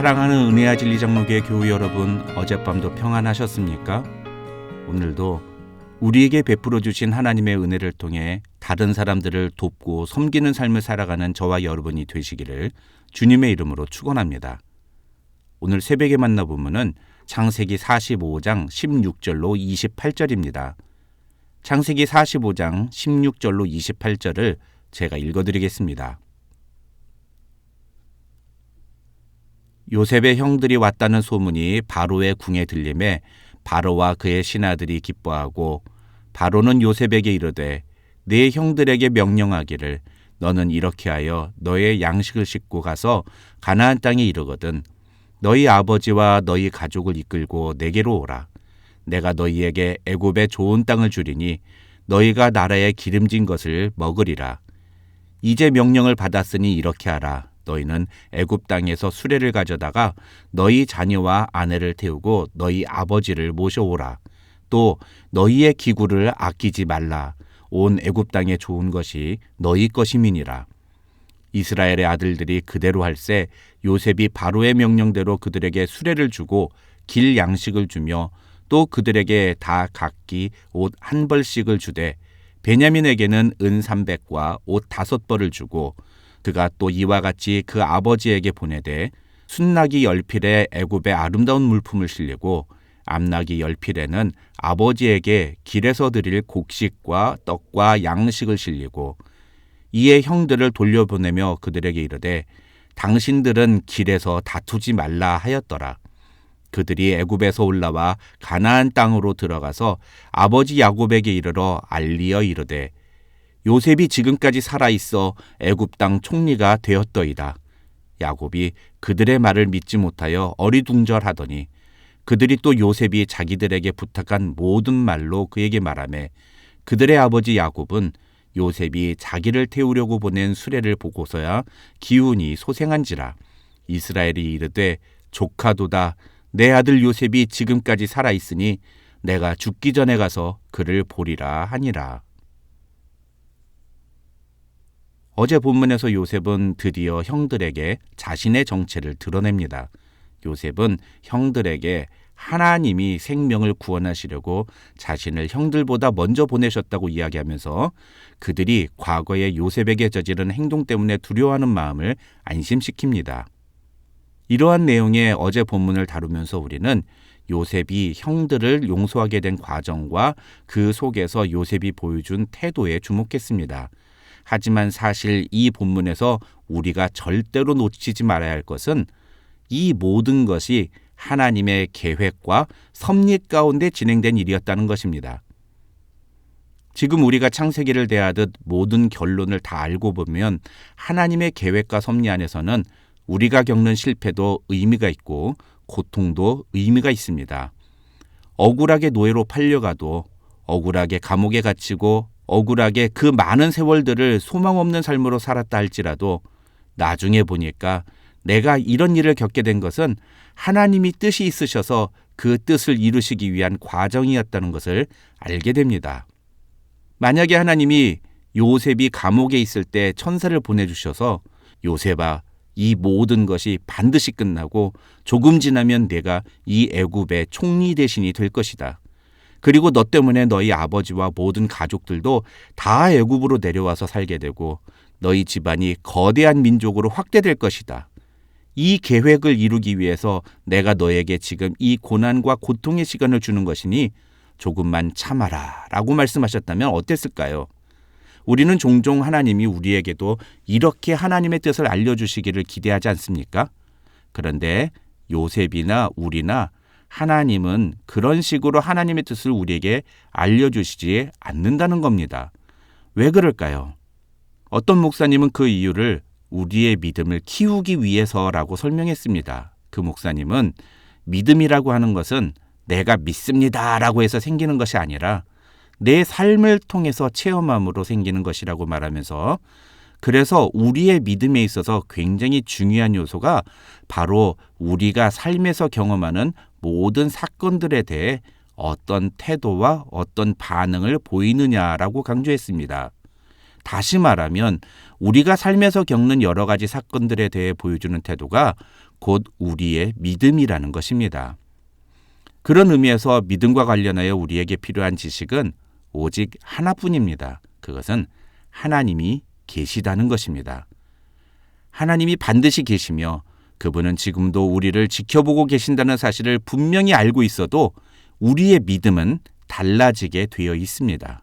사랑하는 은혜와 진리 장로교회 교우 여러분, 어젯밤도 평안하셨습니까? 오늘도 우리에게 베풀어 주신 하나님의 은혜를 통해 다른 사람들을 돕고 섬기는 삶을 살아가는 저와 여러분이 되시기를 주님의 이름으로 축원합니다. 오늘 새벽에 만나보면은 창세기 45장 16절로 28절입니다. 창세기 45장 16절로 28절을 제가 읽어드리겠습니다. 요셉의 형들이 왔다는 소문이 바로의 궁에 들림에 바로와 그의 신하들이 기뻐하고 바로는 요셉에게 이르되 네 형들에게 명령하기를 너는 이렇게 하여 너의 양식을 싣고 가서 가나안 땅에 이르거든 너희 아버지와 너희 가족을 이끌고 내게로 오라. 내가 너희에게 애굽의 좋은 땅을 주리니 너희가 나라의 기름진 것을 먹으리라. 이제 명령을 받았으니 이렇게 하라. 너희는 애굽 땅에서 수레를 가져다가 너희 자녀와 아내를 태우고 너희 아버지를 모셔오라. 또 너희의 기구를 아끼지 말라. 온 애굽 땅에 좋은 것이 너희 것임이니라. 이스라엘의 아들들이 그대로 할세 요셉이 바로의 명령대로 그들에게 수레를 주고 길 양식을 주며 또 그들에게 다 각기 옷 한 벌씩을 주되 베냐민에게는 은 300과 옷 5벌을 주고 그가 또 이와 같이 그 아버지에게 보내되 순나기 10필에 애굽의 아름다운 물품을 실리고 암나기 10필에는 아버지에게 길에서 드릴 곡식과 떡과 양식을 실리고 이에 형들을 돌려보내며 그들에게 이르되 당신들은 길에서 다투지 말라 하였더라. 그들이 애굽에서 올라와 가나안 땅으로 들어가서 아버지 야곱에게 이르러 알리어 이르되 요셉이 지금까지 살아있어 애굽 땅 총리가 되었더이다. 야곱이 그들의 말을 믿지 못하여 어리둥절하더니 그들이 또 요셉이 자기들에게 부탁한 모든 말로 그에게 말하매 그들의 아버지 야곱은 요셉이 자기를 태우려고 보낸 수레를 보고서야 기운이 소생한지라. 이스라엘이 이르되 조카도다. 내 아들 요셉이 지금까지 살아있으니 내가 죽기 전에 가서 그를 보리라 하니라. 어제 본문에서 요셉은 드디어 형들에게 자신의 정체를 드러냅니다. 요셉은 형들에게 하나님이 생명을 구원하시려고 자신을 형들보다 먼저 보내셨다고 이야기하면서 그들이 과거에 요셉에게 저지른 행동 때문에 두려워하는 마음을 안심시킵니다. 이러한 내용의 어제 본문을 다루면서 우리는 요셉이 형들을 용서하게 된 과정과 그 속에서 요셉이 보여준 태도에 주목했습니다. 하지만 사실 이 본문에서 우리가 절대로 놓치지 말아야 할 것은 이 모든 것이 하나님의 계획과 섭리 가운데 진행된 일이었다는 것입니다. 지금 우리가 창세기를 대하듯 모든 결론을 다 알고 보면 하나님의 계획과 섭리 안에서는 우리가 겪는 실패도 의미가 있고 고통도 의미가 있습니다. 억울하게 노예로 팔려가도 억울하게 감옥에 갇히고 억울하게 그 많은 세월들을 소망 없는 삶으로 살았다 할지라도 나중에 보니까 내가 이런 일을 겪게 된 것은 하나님이 뜻이 있으셔서 그 뜻을 이루시기 위한 과정이었다는 것을 알게 됩니다. 만약에 하나님이 요셉이 감옥에 있을 때 천사를 보내주셔서 요셉아 이 모든 것이 반드시 끝나고 조금 지나면 내가 이 애굽의 총리 대신이 될 것이다. 그리고 너 때문에 너희 아버지와 모든 가족들도 다 애굽으로 내려와서 살게 되고 너희 집안이 거대한 민족으로 확대될 것이다. 이 계획을 이루기 위해서 내가 너에게 지금 이 고난과 고통의 시간을 주는 것이니 조금만 참아라 라고 말씀하셨다면 어땠을까요? 우리는 종종 하나님이 우리에게도 이렇게 하나님의 뜻을 알려주시기를 기대하지 않습니까? 그런데 요셉이나 우리나 하나님은 그런 식으로 하나님의 뜻을 우리에게 알려주시지 않는다는 겁니다. 왜 그럴까요? 어떤 목사님은 그 이유를 우리의 믿음을 키우기 위해서라고 설명했습니다. 그 목사님은 믿음이라고 하는 것은 내가 믿습니다라고 해서 생기는 것이 아니라 내 삶을 통해서 체험함으로 생기는 것이라고 말하면서 그래서 우리의 믿음에 있어서 굉장히 중요한 요소가 바로 우리가 삶에서 경험하는 모든 사건들에 대해 어떤 태도와 어떤 반응을 보이느냐라고 강조했습니다. 다시 말하면 우리가 삶에서 겪는 여러 가지 사건들에 대해 보여주는 태도가 곧 우리의 믿음이라는 것입니다. 그런 의미에서 믿음과 관련하여 우리에게 필요한 지식은 오직 하나뿐입니다. 그것은 하나님이 계시다는 것입니다. 하나님이 반드시 계시며 그분은 지금도 우리를 지켜보고 계신다는 사실을 분명히 알고 있어도 우리의 믿음은 달라지게 되어 있습니다.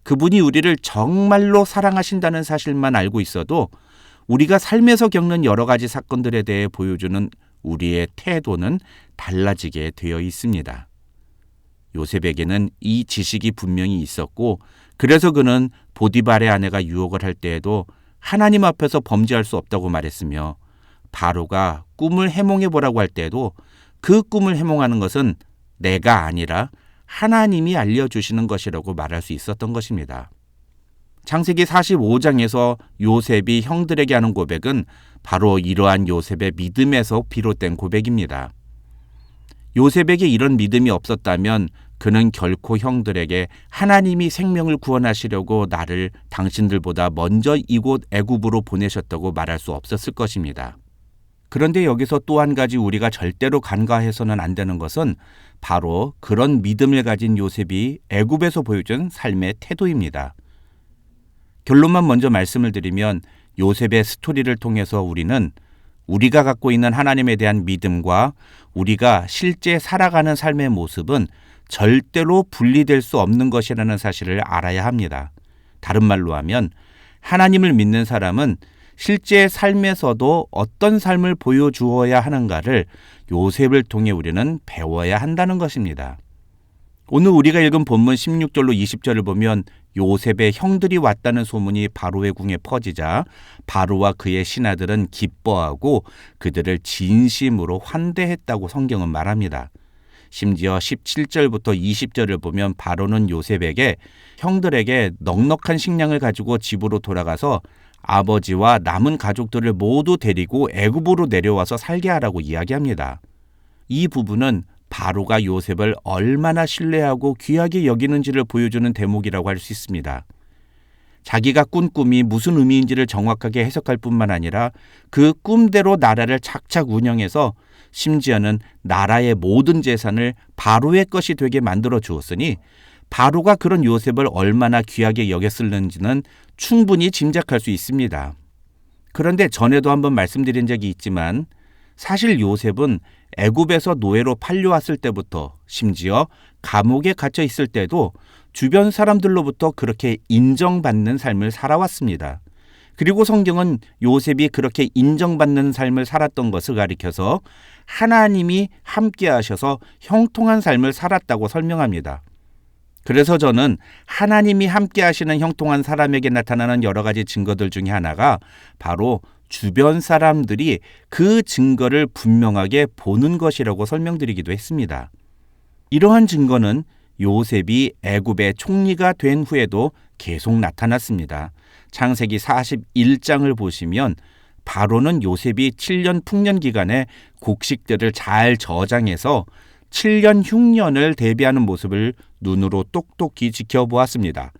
그분이 우리를 정말로 사랑하신다는 사실만 알고 있어도 우리가 삶에서 겪는 여러 가지 사건들에 대해 보여주는 우리의 태도는 달라지게 되어 있습니다. 요셉에게는 이 지식이 분명히 있었고 그래서 그는 보디발의 아내가 유혹을 할 때에도 하나님 앞에서 범죄할 수 없다고 말했으며 바로가 꿈을 해몽해 보라고 할 때에도 그 꿈을 해몽하는 것은 내가 아니라 하나님이 알려주시는 것이라고 말할 수 있었던 것입니다. 창세기 45장에서 요셉이 형들에게 하는 고백은 바로 이러한 요셉의 믿음에서 비롯된 고백입니다. 요셉에게 이런 믿음이 없었다면 그는 결코 형들에게 하나님이 생명을 구원하시려고 나를 당신들보다 먼저 이곳 애굽으로 보내셨다고 말할 수 없었을 것입니다. 그런데 여기서 또 한 가지 우리가 절대로 간과해서는 안 되는 것은 바로 그런 믿음을 가진 요셉이 애굽에서 보여준 삶의 태도입니다. 결론만 먼저 말씀을 드리면 요셉의 스토리를 통해서 우리는 우리가 갖고 있는 하나님에 대한 믿음과 우리가 실제 살아가는 삶의 모습은 절대로 분리될 수 없는 것이라는 사실을 알아야 합니다. 다른 말로 하면 하나님을 믿는 사람은 실제 삶에서도 어떤 삶을 보여주어야 하는가를 요셉을 통해 우리는 배워야 한다는 것입니다. 오늘 우리가 읽은 본문 16절로 20절을 보면 요셉의 형들이 왔다는 소문이 바로의 궁에 퍼지자 바로와 그의 신하들은 기뻐하고 그들을 진심으로 환대했다고 성경은 말합니다. 심지어 17절부터 20절을 보면 바로는 요셉에게 형들에게 넉넉한 식량을 가지고 집으로 돌아가서 아버지와 남은 가족들을 모두 데리고 애굽으로 내려와서 살게 하라고 이야기합니다. 이 부분은 바로가 요셉을 얼마나 신뢰하고 귀하게 여기는지를 보여주는 대목이라고 할 수 있습니다. 자기가 꾼 꿈이 무슨 의미인지를 정확하게 해석할 뿐만 아니라 그 꿈대로 나라를 착착 운영해서 심지어는 나라의 모든 재산을 바로의 것이 되게 만들어 주었으니 바로가 그런 요셉을 얼마나 귀하게 여겼을는지는 충분히 짐작할 수 있습니다. 그런데 전에도 한번 말씀드린 적이 있지만 사실 요셉은 애굽에서 노예로 팔려왔을 때부터 심지어 감옥에 갇혀 있을 때도 주변 사람들로부터 그렇게 인정받는 삶을 살아왔습니다. 그리고 성경은 요셉이 그렇게 인정받는 삶을 살았던 것을 가리켜서 하나님이 함께 하셔서 형통한 삶을 살았다고 설명합니다. 그래서 저는 하나님이 함께 하시는 형통한 사람에게 나타나는 여러 가지 증거들 중에 하나가 바로 주변 사람들이 그 증거를 분명하게 보는 것이라고 설명드리기도 했습니다. 이러한 증거는 요셉이 애굽의 총리가 된 후에도 계속 나타났습니다. 창세기 41장을 보시면 바로는 요셉이 7년 풍년 기간에 곡식들을 잘 저장해서 7년 흉년을 대비하는 모습을 눈으로 똑똑히 지켜보았습니다.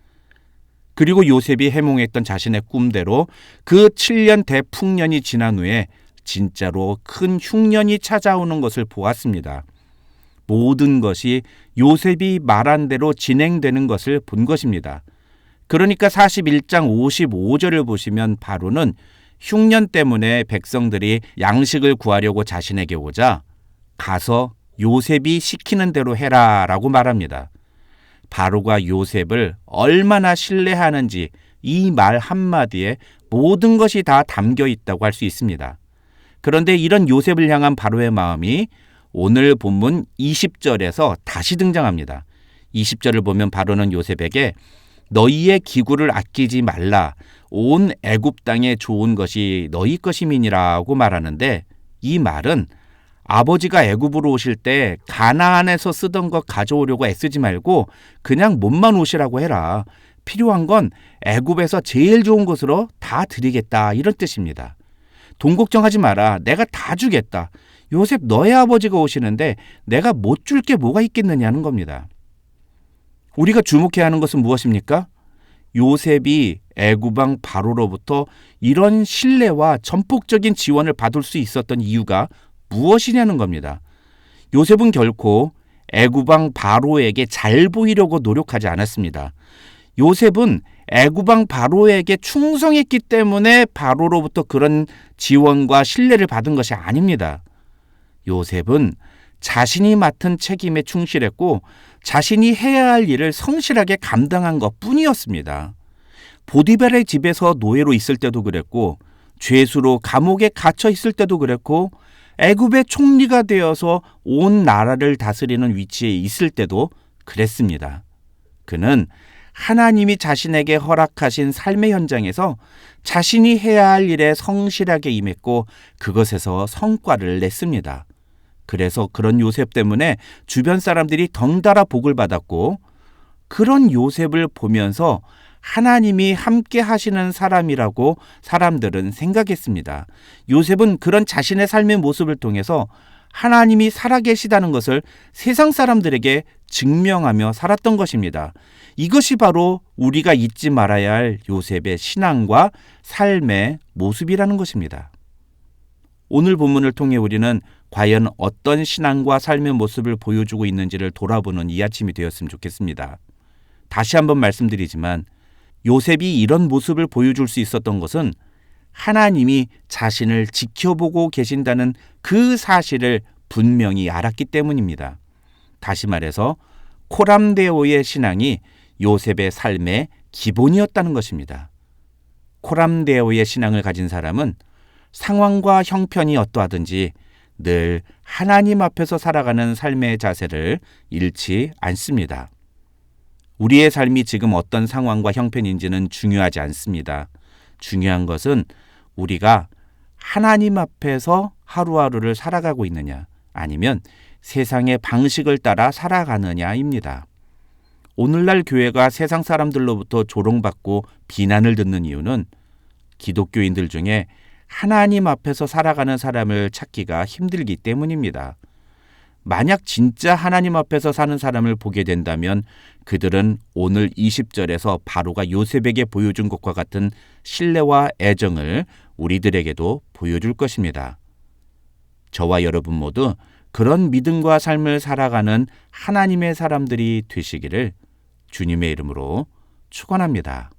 그리고 요셉이 해몽했던 자신의 꿈대로 그 7년 대풍년이 지난 후에 진짜로 큰 흉년이 찾아오는 것을 보았습니다. 모든 것이 요셉이 말한 대로 진행되는 것을 본 것입니다. 그러니까 41장 55절을 보시면 바로는 흉년 때문에 백성들이 양식을 구하려고 자신에게 오자 가서 요셉이 시키는 대로 해라 라고 말합니다. 바로가 요셉을 얼마나 신뢰하는지 이 말 한마디에 모든 것이 다 담겨 있다고 할 수 있습니다. 그런데 이런 요셉을 향한 바로의 마음이 오늘 본문 20절에서 다시 등장합니다. 20절을 보면 바로는 요셉에게 너희의 기구를 아끼지 말라. 온 애굽 땅에 좋은 것이 너희 것임이니라고 말하는데 이 말은 아버지가 애굽으로 오실 때 가나안에서 쓰던 것 가져오려고 애쓰지 말고 그냥 몸만 오시라고 해라. 필요한 건 애굽에서 제일 좋은 것으로 다 드리겠다 이런 뜻입니다. 돈 걱정하지 마라. 내가 다 주겠다. 요셉 너의 아버지가 오시는데 내가 못 줄 게 뭐가 있겠느냐는 겁니다. 우리가 주목해야 하는 것은 무엇입니까? 요셉이 애굽 왕 바로로부터 이런 신뢰와 전폭적인 지원을 받을 수 있었던 이유가 무엇이냐는 겁니다. 요셉은 결코 애굽 왕 바로에게 잘 보이려고 노력하지 않았습니다. 요셉은 애굽 왕 바로에게 충성했기 때문에 바로로부터 그런 지원과 신뢰를 받은 것이 아닙니다. 요셉은 자신이 맡은 책임에 충실했고 자신이 해야 할 일을 성실하게 감당한 것뿐이었습니다. 보디발의 집에서 노예로 있을 때도 그랬고, 죄수로 감옥에 갇혀 있을 때도 그랬고, 애굽의 총리가 되어서 온 나라를 다스리는 위치에 있을 때도 그랬습니다. 그는 하나님이 자신에게 허락하신 삶의 현장에서 자신이 해야 할 일에 성실하게 임했고 그것에서 성과를 냈습니다. 그래서 그런 요셉 때문에 주변 사람들이 덩달아 복을 받았고, 그런 요셉을 보면서 하나님이 함께 하시는 사람이라고 사람들은 생각했습니다. 요셉은 그런 자신의 삶의 모습을 통해서 하나님이 살아계시다는 것을 세상 사람들에게 증명하며 살았던 것입니다. 이것이 바로 우리가 잊지 말아야 할 요셉의 신앙과 삶의 모습이라는 것입니다. 오늘 본문을 통해 우리는 과연 어떤 신앙과 삶의 모습을 보여주고 있는지를 돌아보는 이 아침이 되었으면 좋겠습니다. 다시 한번 말씀드리지만 요셉이 이런 모습을 보여줄 수 있었던 것은 하나님이 자신을 지켜보고 계신다는 그 사실을 분명히 알았기 때문입니다. 다시 말해서 코람데오의 신앙이 요셉의 삶의 기본이었다는 것입니다. 코람데오의 신앙을 가진 사람은 상황과 형편이 어떠하든지 늘 하나님 앞에서 살아가는 삶의 자세를 잃지 않습니다. 우리의 삶이 지금 어떤 상황과 형편인지는 중요하지 않습니다. 중요한 것은 우리가 하나님 앞에서 하루하루를 살아가고 있느냐, 아니면 세상의 방식을 따라 살아가느냐입니다. 오늘날 교회가 세상 사람들로부터 조롱받고 비난을 듣는 이유는 기독교인들 중에 하나님 앞에서 살아가는 사람을 찾기가 힘들기 때문입니다. 만약 진짜 하나님 앞에서 사는 사람을 보게 된다면 그들은 오늘 20절에서 바로가 요셉에게 보여준 것과 같은 신뢰와 애정을 우리들에게도 보여줄 것입니다. 저와 여러분 모두 그런 믿음과 삶을 살아가는 하나님의 사람들이 되시기를 주님의 이름으로 축원합니다.